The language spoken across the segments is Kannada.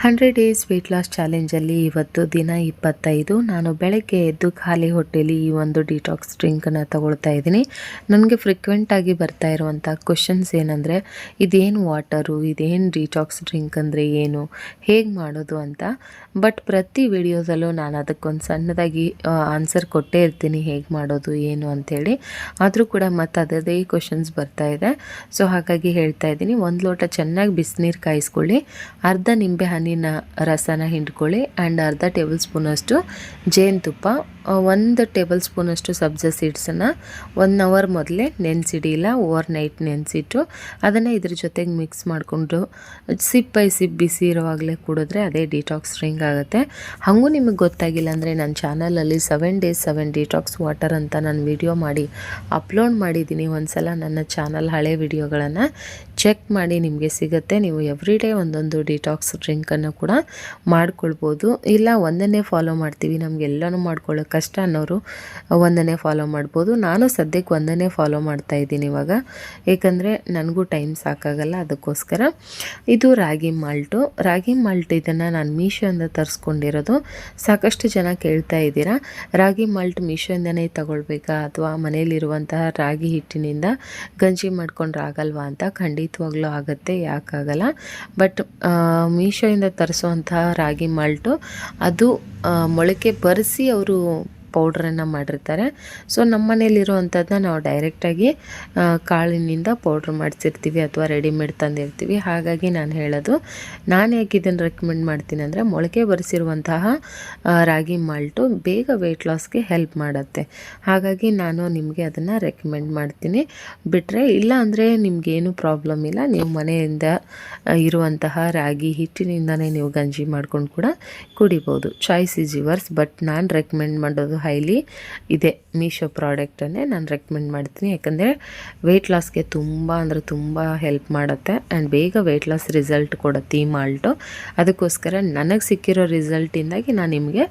100 ಡೇಸ್ ವೆಯ್ಟ್ ಲಾಸ್ ಚಾಲೆಂಜಲ್ಲಿ ಇವತ್ತು ದಿನ 25. ನಾನು ಬೆಳಗ್ಗೆ ಎದ್ದು ಖಾಲಿ ಹೊಟ್ಟೆಲಿ ಈ ಒಂದು ಡಿಟಾಕ್ಸ್ ಡ್ರಿಂಕನ್ನು ತಗೊಳ್ತಾ ಇದ್ದೀನಿ. ನನಗೆ ಫ್ರೀಕ್ವೆಂಟಾಗಿ ಬರ್ತಾ ಇರುವಂಥ ಕ್ವಶನ್ಸ್ ಏನಂದರೆ, ಇದೇನು ವಾಟರು, ಇದೇನು ಡಿಟಾಕ್ಸ್ ಡ್ರಿಂಕ್ ಅಂದರೆ ಏನು, ಹೇಗೆ ಮಾಡೋದು ಅಂತ. ಬಟ್ ಪ್ರತಿ ವಿಡಿಯೋದಲ್ಲೂ ನಾನು ಅದಕ್ಕೊಂದು ಸಣ್ಣದಾಗಿ ಆನ್ಸರ್ ಕೊಟ್ಟೇ ಇರ್ತೀನಿ, ಹೇಗೆ ಮಾಡೋದು ಏನು ಅಂಥೇಳಿ. ಆದರೂ ಕೂಡ ಮತ್ತು ಅದೇ ಕ್ವಶನ್ಸ್ ಬರ್ತಾ ಇದೆ. ಸೊ ಹಾಗಾಗಿ ಹೇಳ್ತಾ ಇದ್ದೀನಿ, 1 ಲೋಟ ಚೆನ್ನಾಗಿ ಬಿಸಿನೀರು ಕಾಯಿಸ್ಕೊಳ್ಳಿ, ಅರ್ಧ ನಿಂಬೆ ಹಣ್ಣಿನ ರಸನ ಹಿಂಡ್ಕೊಳ್ಳಿ, ಆ್ಯಂಡ್ ಅರ್ಧ ಟೇಬಲ್ ಸ್ಪೂನಷ್ಟು ಜೇನುತುಪ್ಪ, 1 ಟೇಬಲ್ ಸ್ಪೂನಷ್ಟು ಸಬ್ಜಾ ಸೀಡ್ಸನ್ನು 1 ಅವರ್ ಮೊದಲೇ ನೆನೆಸಿಡಿಲ್ಲ, ಓವರ್ ನೈಟ್ ನೆನೆಸಿಟ್ಟು ಅದನ್ನು ಇದ್ರ ಜೊತೆಗೆ ಮಿಕ್ಸ್ ಮಾಡಿಕೊಂಡು ಸಿಪ್ ಬೈ ಸಿಪ್ ಬಿಸಿ ಇರುವಾಗಲೇ ಕುಡಿದ್ರೆ ಅದೇ ಡಿಟಾಕ್ಸ್ ಡ್ರಿಂಕ್ ಆಗುತ್ತೆ. ಹಾಗೂ ನಿಮಗೆ ಗೊತ್ತಾಗಿಲ್ಲ ಅಂದರೆ ನನ್ನ ಚಾನಲಲ್ಲಿ 7 ಡೇಸ್ 7 ಡಿಟಾಕ್ಸ್ ವಾಟರ್ ಅಂತ ನಾನು ವಿಡಿಯೋ ಮಾಡಿ ಅಪ್ಲೋಡ್ ಮಾಡಿದ್ದೀನಿ. ಒಂದು ಸಲ ನನ್ನ ಚಾನಲ್ ಹಳೆ ವಿಡಿಯೋಗಳನ್ನು ಚೆಕ್ ಮಾಡಿ, ನಿಮಗೆ ಸಿಗುತ್ತೆ. ನೀವು ಎವ್ರಿ ಡೇ ಒಂದೊಂದು ಡಿಟಾಕ್ಸ್ ಡ್ರಿಂಕನ್ನು ಕೂಡ ಮಾಡ್ಕೊಳ್ಬೋದು. ಇಲ್ಲ ಒಂದನ್ನೇ ಫಾಲೋ ಮಾಡ್ತೀವಿ, ನಮಗೆಲ್ಲನೂ ಮಾಡ್ಕೊಳ್ಳೋ ಕಷ್ಟ ಅನ್ನೋರು ಒಂದನ್ನೇ ಫಾಲೋ ಮಾಡ್ಬೋದು. ನಾನು ಸದ್ಯಕ್ಕೆ ಒಂದನ್ನೇ ಫಾಲೋ ಮಾಡ್ತಾ ಇದ್ದೀನಿ ಇವಾಗ, ಏಕೆಂದರೆ ನನಗೂ ಟೈಮ್ ಸಾಕಾಗಲ್ಲ. ಅದಕ್ಕೋಸ್ಕರ ಇದು ರಾಗಿ ಮಾಲ್ಟ್ ಇದನ್ನು ನಾನು ಮೀಶೋಯಿಂದ ತರಿಸ್ಕೊಂಡಿರೋದು. ಸಾಕಷ್ಟು ಜನ ಕೇಳ್ತಾ ಇದ್ದೀರಾ, ರಾಗಿ ಮಾಲ್ಟ್ ಮೀಶೋಯಿಂದನೇ ತಗೊಳ್ಬೇಕಾ ಅಥವಾ ಮನೆಯಲ್ಲಿರುವಂತಹ ರಾಗಿ ಹಿಟ್ಟಿನಿಂದ ಗಂಜಿ ಮಾಡ್ಕೊಂಡ್ರೆ ಆಗಲ್ವಾ ಅಂತ. ಖಂಡಿತವಾಗ್ಲೂ ಆಗುತ್ತೆ, ಯಾಕಾಗಲ್ಲ. ಬಟ್ ಮೀಶೋಯಿಂದ ತರಿಸುವಂತಹ ರಾಗಿ ಮಾಲ್ಟು ಅದು ಮೊಳಕೆ ಬರೆಸಿ ಅವರು ಪೌಡ್ರನ್ನು ಮಾಡಿರ್ತಾರೆ. ಸೊ ನಮ್ಮ ಮನೇಲಿರುವಂಥದ್ದನ್ನ ನಾವು ಡೈರೆಕ್ಟಾಗಿ ಕಾಳಿನಿಂದ ಪೌಡ್ರ್ ಮಾಡಿಸಿರ್ತೀವಿ ಅಥವಾ ರೆಡಿಮೇಡ್ ತಂದಿರ್ತೀವಿ. ಹಾಗಾಗಿ ನಾನು ಹೇಳೋದು, ನಾನು ಯಾಕೆ ಇದನ್ನು ರೆಕಮೆಂಡ್ ಮಾಡ್ತೀನಿ ಅಂದರೆ, ಮೊಳಕೆ ಬರೆಸಿರುವಂತಹ ರಾಗಿ ಮಾಲ್ಟು ಬೇಗ ವೆಯ್ಟ್ ಲಾಸ್ಗೆ ಹೆಲ್ಪ್ ಮಾಡುತ್ತೆ. ಹಾಗಾಗಿ ನಾನು ನಿಮಗೆ ಅದನ್ನು ರೆಕಮೆಂಡ್ ಮಾಡ್ತೀನಿ. ಬಿಟ್ಟರೆ ಇಲ್ಲ ಅಂದರೆ ನಿಮಗೇನು ಪ್ರಾಬ್ಲಮ್ ಇಲ್ಲ, ನೀವು ಮನೆಯಿಂದ ಇರುವಂತಹ ರಾಗಿ ಹಿಟ್ಟಿನಿಂದನೇ ನೀವು ಗಂಜಿ ಮಾಡ್ಕೊಂಡು ಕೂಡ ಕುಡಿಬೋದು. Choice is yours. ಬಟ್ ನಾನು ರೆಕಮೆಂಡ್ ಮಾಡೋದು ಹೈಲಿ ಇದೆ ಮೀಶೋ ಪ್ರಾಡಕ್ಟನ್ನೇ ನಾನು ರೆಕಮೆಂಡ್ ಮಾಡ್ತೀನಿ. ಯಾಕಂದರೆ ವೆಯ್ಟ್ ಲಾಸ್ಗೆ ತುಂಬ ಅಂದರೆ ತುಂಬ ಹೆಲ್ಪ್ ಮಾಡುತ್ತೆ, ಆ್ಯಂಡ್ ಬೇಗ ವೆಯ್ಟ್ ಲಾಸ್ ರಿಸಲ್ಟ್ ಕೊಡುತ್ತೆ ಈ ಮಾಲ್ಟು. ಅದಕ್ಕೋಸ್ಕರ ನನಗೆ ಸಿಕ್ಕಿರೋ ರಿಸಲ್ಟಿಂದಾಗಿ ನಾನು ನಿಮಗೆ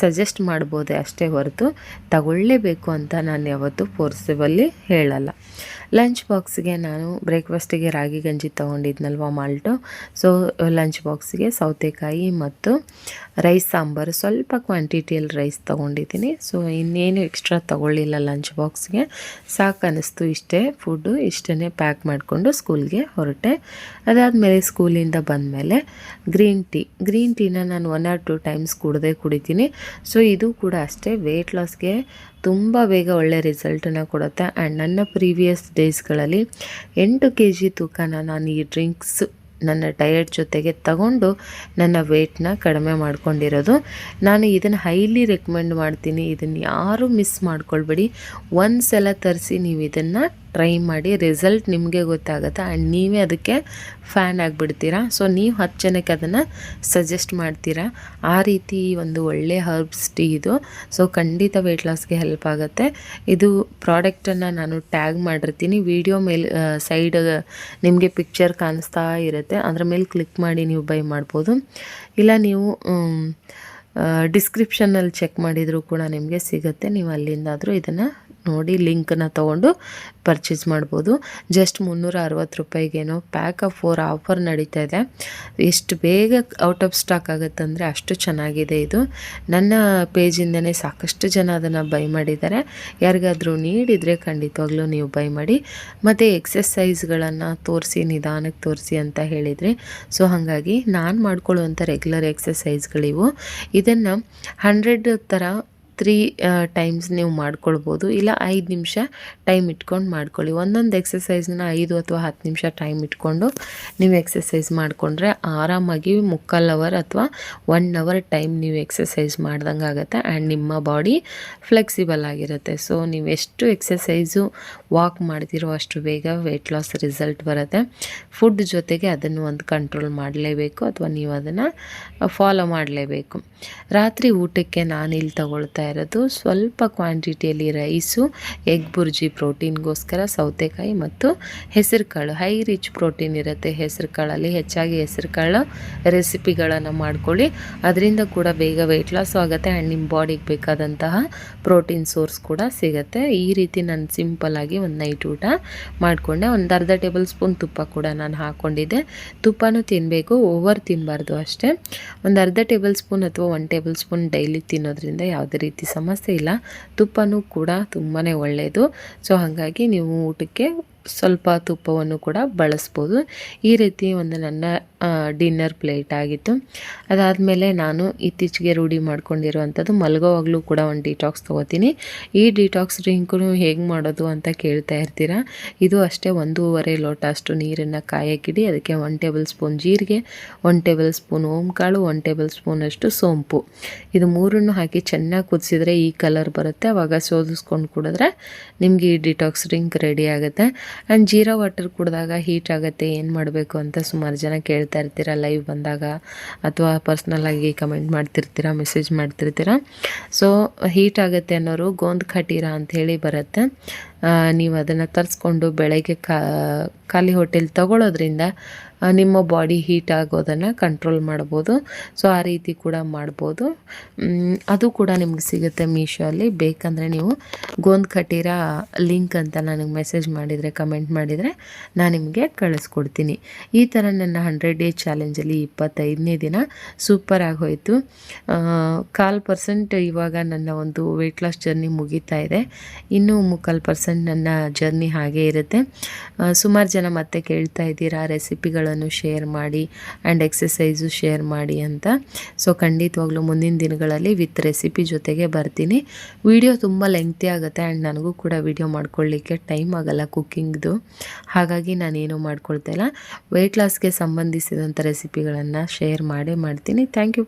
ಸಜೆಸ್ಟ್ ಮಾಡ್ಬೋದೇ ಅಷ್ಟೇ ಹೊರತು ತಗೊಳ್ಳೇಬೇಕು ಅಂತ ನಾನು ಯಾವತ್ತೂ ಫೋರ್ಸಬಲಿ ಹೇಳಲ್ಲ. ಲಂಚ್ ಬಾಕ್ಸ್ಗೆ ನಾನು ಬ್ರೇಕ್ಫಾಸ್ಟಿಗೆ ರಾಗಿ ಗಂಜಿ ತೊಗೊಂಡಿದ್ನಲ್ವ ಮಾಲ್ಟು. ಸೊ ಲಂಚ್ ಬಾಕ್ಸಿಗೆ ಸೌತೆಕಾಯಿ ಮತ್ತು ರೈಸ್ ಸಾಂಬಾರು, ಸ್ವಲ್ಪ ಕ್ವಾಂಟಿಟಿಯಲ್ಲಿ ರೈಸ್ ತೊಗೊಂಡಿದ್ದೀನಿ. ಸೊ ಇನ್ನೇನು ಎಕ್ಸ್ಟ್ರಾ ತೊಗೊಳ್ಳಿಲ್ಲ ಲಂಚ್ ಬಾಕ್ಸ್ಗೆ. ಸಾಕು ಅನ್ನಿಸ್ತು, ಇಷ್ಟೇ ಫುಡ್ಡು, ಇಷ್ಟೇ ಪ್ಯಾಕ್ ಮಾಡಿಕೊಂಡು ಸ್ಕೂಲ್ಗೆ ಹೊರಟೆ. ಅದಾದಮೇಲೆ ಸ್ಕೂಲಿಂದ ಬಂದಮೇಲೆ ಗ್ರೀನ್ ಟೀನ ನಾನು 1 or 2 ಟೈಮ್ಸ್ ಕುಡಿತೀನಿ. ಸೊ ಇದು ಕೂಡ ಅಷ್ಟೇ ವೆಯ್ಟ್ ಲಾಸ್ಗೆ ತುಂಬ ಬೇಗ ಒಳ್ಳೆ ರಿಸಲ್ಟನ್ನು ಕೊಡುತ್ತೆ. ಆ್ಯಂಡ್ ನನ್ನ ಪ್ರೀವಿಯಸ್ ಡೇಸ್ಗಳಲ್ಲಿ 8 kg ತೂಕನ ನಾನು ಈ ಡ್ರಿಂಕ್ಸ್ ನನ್ನ ಡಯಟ್ ಜೊತೆಗೆ ತಗೊಂಡು ನನ್ನ ವೆಯ್ಟ್ನ ಕಡಿಮೆ ಮಾಡ್ಕೊಂಡಿರೋದು. ನಾನು ಇದನ್ನು ಹೈಲಿ ರೆಕಮೆಂಡ್ ಮಾಡ್ತೀನಿ. ಇದನ್ನು ಯಾರೂ ಮಿಸ್ ಮಾಡ್ಕೊಳ್ಬೇಡಿ. ಒಂದು ಸಲ ತರಿಸಿ ನೀವು ಇದನ್ನು ಟ್ರೈ ಮಾಡಿ, ರಿಸಲ್ಟ್ ನಿಮಗೆ ಗೊತ್ತಾಗುತ್ತೆ, ಆ್ಯಂಡ್ ನೀವೇ ಅದಕ್ಕೆ ಫ್ಯಾನ್ ಆಗಿಬಿಡ್ತೀರಾ. ಸೊ ನೀವು 10 ಜನಕ್ಕೆ ಅದನ್ನು ಸಜೆಸ್ಟ್ ಮಾಡ್ತೀರಾ. ಆ ರೀತಿ ಒಂದು ಒಳ್ಳೆ ಹರ್ಬ್ಸ್ ಟೀ ಇದು. ಸೊ ಖಂಡಿತ ವೆಯ್ಟ್ ಲಾಸ್ಗೆ ಹೆಲ್ಪ್ ಆಗುತ್ತೆ. ಇದು ಪ್ರಾಡಕ್ಟನ್ನು ನಾನು ಟ್ಯಾಗ್ ಮಾಡಿರ್ತೀನಿ ವಿಡಿಯೋ ಮೇಲೆ, ಸೈಡ್ ನಿಮಗೆ ಪಿಕ್ಚರ್ ಕಾಣಿಸ್ತಾ ಇರುತ್ತೆ, ಅದರ ಮೇಲೆ ಕ್ಲಿಕ್ ಮಾಡಿ ನೀವು ಬೈ ಮಾಡ್ಬೋದು. ಇಲ್ಲ ನೀವು ಡಿಸ್ಕ್ರಿಪ್ಷನಲ್ಲಿ ಚೆಕ್ ಮಾಡಿದರೂ ಕೂಡ ನಿಮಗೆ ಸಿಗುತ್ತೆ. ನೀವು ಅಲ್ಲಿಂದಾದರೂ ಇದನ್ನು ನೋಡಿ ಲಿಂಕನ್ನು ತೊಗೊಂಡು ಪರ್ಚೇಸ್ ಮಾಡ್ಬೋದು. ಜಸ್ಟ್ 360 ರೂಪಾಯಿಗೇನೋ ಪ್ಯಾಕ್ ಆಫ್ 4 ಆಫರ್ ನಡೀತಾ ಇದೆ. ಎಷ್ಟು ಬೇಗ ಔಟ್ ಆಫ್ ಸ್ಟಾಕ್ ಆಗುತ್ತೆ ಅಂದರೆ ಅಷ್ಟು ಚೆನ್ನಾಗಿದೆ ಇದು. ನನ್ನ ಪೇಜಿಂದನೇ ಸಾಕಷ್ಟು ಜನ ಅದನ್ನು ಬೈ ಮಾಡಿದ್ದಾರೆ. ಯಾರಿಗಾದರೂ ನೀಡಿದರೆ ಖಂಡಿತವಾಗ್ಲೂ ನೀವು ಬೈ ಮಾಡಿ. ಮತ್ತು ಎಕ್ಸಸೈಸ್ಗಳನ್ನು ತೋರಿಸಿ, ನಿಧಾನಕ್ಕೆ ತೋರಿಸಿ ಅಂತ ಹೇಳಿದರೆ, ಸೊ ಹಾಗಾಗಿ ನಾನು ಮಾಡ್ಕೊಳ್ಳುವಂಥ ರೆಗ್ಯುಲರ್ ಎಕ್ಸಸೈಸ್ಗಳಿವು. ಇದನ್ನು 100 ಥರ 3 ಟೈಮ್ಸ್ ನೀವು ಮಾಡ್ಕೊಳ್ಬೋದು. ಇಲ್ಲ 5 ನಿಮಿಷ ಟೈಮ್ ಇಟ್ಕೊಂಡು ಮಾಡ್ಕೊಳ್ಳಿ. ಒಂದೊಂದು ಎಕ್ಸಸೈಸ್ನ 5 ಅಥವಾ 10 ನಿಮಿಷ ಟೈಮ್ ಇಟ್ಕೊಂಡು ನೀವು ಎಕ್ಸಸೈಸ್ ಮಾಡಿಕೊಂಡ್ರೆ ಆರಾಮಾಗಿ 3/4 ಅವರ್ ಅಥವಾ 1 ಅವರ್ ಟೈಮ್ ನೀವು ಎಕ್ಸಸೈಸ್ ಮಾಡ್ದಂಗೆ ಆಗುತ್ತೆ. ಆ್ಯಂಡ್ ನಿಮ್ಮ ಬಾಡಿ ಫ್ಲೆಕ್ಸಿಬಲ್ ಆಗಿರುತ್ತೆ. ಸೊ ನೀವು ಎಷ್ಟು ಎಕ್ಸಸೈಸು ವಾಕ್ ಮಾಡ್ತಿರೋ ಅಷ್ಟು ಬೇಗ ವೆಯ್ಟ್ ಲಾಸ್ ರಿಸಲ್ಟ್ ಬರುತ್ತೆ. ಫುಡ್ ಜೊತೆಗೆ ಅದನ್ನು ಒಂದು ಕಂಟ್ರೋಲ್ ಮಾಡಲೇಬೇಕು, ಅಥವಾ ನೀವು ಅದನ್ನು ಫಾಲೋ ಮಾಡಲೇಬೇಕು. ರಾತ್ರಿ ಊಟಕ್ಕೆ ನಾನಿಲ್ಲಿ ತಗೊಳ್ತಾ ಇರೋದು ಸ್ವಲ್ಪ ಕ್ವಾಂಟಿಟಿಯಲ್ಲಿ ರೈಸು, ಎಗ್ ಬುರ್ಜಿ ಪ್ರೋಟೀನ್ಗೋಸ್ಕರ, ಸೌತೆಕಾಯಿ ಮತ್ತು ಹೆಸರು ಕಾಳು. ಹೈ ರಿಚ್ ಪ್ರೋಟೀನ್ ಇರುತ್ತೆ ಹೆಸರು ಕಾಳಲ್ಲಿ. ಹೆಚ್ಚಾಗಿ ಹೆಸರು ಕಾಳು ರೆಸಿಪಿಗಳನ್ನು ಮಾಡ್ಕೊಳ್ಳಿ, ಅದರಿಂದ ಕೂಡ ಬೇಗ ವೆಯ್ಟ್ ಲಾಸ್ ಆಗುತ್ತೆ ಆ್ಯಂಡ್ ನಿಮ್ಮ ಬಾಡಿಗೆ ಬೇಕಾದಂತಹ ಪ್ರೋಟೀನ್ ಸೋರ್ಸ್ ಕೂಡ ಸಿಗುತ್ತೆ. ಈ ರೀತಿ ನಾನು ಸಿಂಪಲ್ಲಾಗಿ ಒಂದು ನೈಟ್ ಊಟ ಮಾಡಿಕೊಂಡೆ. ಒಂದು ಅರ್ಧ ಟೇಬಲ್ ಸ್ಪೂನ್ ತುಪ್ಪ ಕೂಡ ನಾನು ಹಾಕ್ಕೊಂಡಿದ್ದೆ. ತುಪ್ಪನೂ ತಿನ್ನಬೇಕು, ಓವರ್ ತಿನ್ನಬಾರ್ದು ಅಷ್ಟೇ. ಒಂದು ಅರ್ಧ ಟೇಬಲ್ ಸ್ಪೂನ್ ಅಥವಾ 1 ಟೇಬಲ್ ಸ್ಪೂನ್ ಡೈಲಿ ತಿನ್ನೋದ್ರಿಂದ ಯಾವುದೇ ರೀತಿ ಸಮಸ್ಯೆ ಇಲ್ಲ. ತುಪ್ಪನೂ ಕೂಡ ತುಂಬಾ ಒಳ್ಳೆಯದು. ಸೊ ಹಾಗಾಗಿ ನೀವು ಊಟಕ್ಕೆ ಸ್ವಲ್ಪ ತುಪ್ಪವನ್ನು ಕೂಡ ಬಳಸ್ಬೋದು. ಈ ರೀತಿ ಒಂದು ನನ್ನ ಡಿನ್ನರ್ ಪ್ಲೇಟ್ ಆಗಿತ್ತು. ಅದಾದಮೇಲೆ ನಾನು ಇತ್ತೀಚೆಗೆ ರೂಢಿ ಮಾಡ್ಕೊಂಡಿರುವಂಥದ್ದು, ಮಲಗೋವಾಗಲೂ ಕೂಡ ಒಂದು ಡಿಟಾಕ್ಸ್ ತೊಗೋತೀನಿ. ಈ ಡಿಟಾಕ್ಸ್ ಡ್ರಿಂಕು ಹೇಗೆ ಮಾಡೋದು ಅಂತ ಕೇಳ್ತಾ ಇರ್ತೀರಾ. ಇದು ಅಷ್ಟೇ 1.5 ಲೋಟ ಅಷ್ಟು ನೀರನ್ನು ಕಾಯಕ್ಕಿಡಿ. ಅದಕ್ಕೆ 1 ಟೇಬಲ್ ಸ್ಪೂನ್ ಜೀರಿಗೆ, 1 ಟೇಬಲ್ ಸ್ಪೂನ್ ಓಂಕಾಳು, 1 ಟೇಬಲ್ ಸ್ಪೂನಷ್ಟು ಸೋಂಪು, ಇದು ಮೂರನ್ನು ಹಾಕಿ ಚೆನ್ನಾಗಿ ಕುದಿಸಿದ್ರೆ ಈ ಕಲರ್ ಬರುತ್ತೆ. ಆವಾಗ ಸೋದಿಸ್ಕೊಂಡು ಕುಡಿದ್ರೆ ನಿಮಗೆ ಈ ಡಿಟಾಕ್ಸ್ ಡ್ರಿಂಕ್ ರೆಡಿ ಆಗುತ್ತೆ. ಆ್ಯಂಡ್ ಜೀರಾ ವಾಟರ್ ಕುಡಿದಾಗ ಹೀಟ್ ಆಗುತ್ತೆ, ಏನು ಮಾಡಬೇಕು ಅಂತ ಸುಮಾರು ಜನ ಕೇಳ್ತಾ ಇರ್ತೀರ ಲೈವ್ ಬಂದಾಗ, ಅಥವಾ ಪರ್ಸ್ನಲ್ಲಾಗಿ ಕಮೆಂಟ್ ಮಾಡ್ತಿರ್ತೀರ, ಮೆಸೇಜ್ ಮಾಡ್ತಿರ್ತೀರ. ಸೊ ಹೀಟ್ ಆಗುತ್ತೆ ಅನ್ನೋರು ಗೋಂದ್ ಖಟೀರ ಅಂಥೇಳಿ ಬರುತ್ತೆ. ನೀವು ಅದನ್ನು ತರಿಸ್ಕೊಂಡು ಬೆಳಗ್ಗೆ ಖಾಲಿ ಹೊಟ್ಟೆಲಿ ತಗೊಳ್ಳೋದ್ರಿಂದ ನಿಮ್ಮ ಬಾಡಿ ಹೀಟ್ ಆಗೋದನ್ನು ಕಂಟ್ರೋಲ್ ಮಾಡ್ಬೋದು. ಸೊ ಆ ರೀತಿ ಕೂಡ ಮಾಡ್ಬೋದು. ಅದು ಕೂಡ ನಿಮ್ಗೆ ಸಿಗುತ್ತೆ ಮೀಶೋಲ್ಲಿ. ಬೇಕಂದರೆ ನೀವು ಗೋಂದ್ ಖಟೀರ ಲಿಂಕ್ ಅಂತ ನನಗೆ ಮೆಸೇಜ್ ಮಾಡಿದರೆ, ಕಮೆಂಟ್ ಮಾಡಿದರೆ ನಾನು ನಿಮಗೆ ಕಳಿಸ್ಕೊಡ್ತೀನಿ. ಈ ಥರ ನನ್ನ 100 ಡೇ ಚಾಲೆಂಜಲ್ಲಿ 25ನೇ ದಿನ ಸೂಪರಾಗಿ ಹೋಯಿತು. 1/4% ಇವಾಗ ನನ್ನ ಒಂದು ವೆಯ್ಟ್ ಲಾಸ್ ಜರ್ನಿ ಮುಗೀತಾ ಇದೆ. ಇನ್ನೂ 3/4% ನನ್ನ ಜರ್ನಿ ಹಾಗೇ ಇರುತ್ತೆ. ಸುಮಾರು ಜನ ಮತ್ತೆ ಕೇಳ್ತಾ ಇದ್ದೀರಾ ರೆಸಿಪಿಗಳನ್ನು ಶೇರ್ ಮಾಡಿ ಆ್ಯಂಡ್ ಎಕ್ಸಸೈಸು ಶೇರ್ ಮಾಡಿ ಅಂತ. ಸೊ ಖಂಡಿತವಾಗ್ಲೂ ಮುಂದಿನ ದಿನಗಳಲ್ಲಿ ವಿತ್ ರೆಸಿಪಿ ಜೊತೆಗೆ ಬರ್ತೀನಿ. ವಿಡಿಯೋ ತುಂಬ ಲೆಂಗ್ತಿ ಆಗುತ್ತೆ ಆ್ಯಂಡ್ ನನಗೂ ಕೂಡ ವಿಡಿಯೋ ಮಾಡ್ಕೊಳ್ಳಿಕ್ಕೆ ಟೈಮ್ ಆಗೋಲ್ಲ ಕುಕ್ಕಿಂಗ್ದು. ಹಾಗಾಗಿ ನಾನೇನು ಮಾಡ್ಕೊಳ್ತಾ ಇಲ್ಲ. ವೆಯ್ಟ್ ಲಾಸ್ಗೆ ಸಂಬಂಧಿಸಿದಂಥ ರೆಸಿಪಿಗಳನ್ನು ಶೇರ್ ಮಾಡೇ ಮಾಡ್ತೀನಿ. Thank you.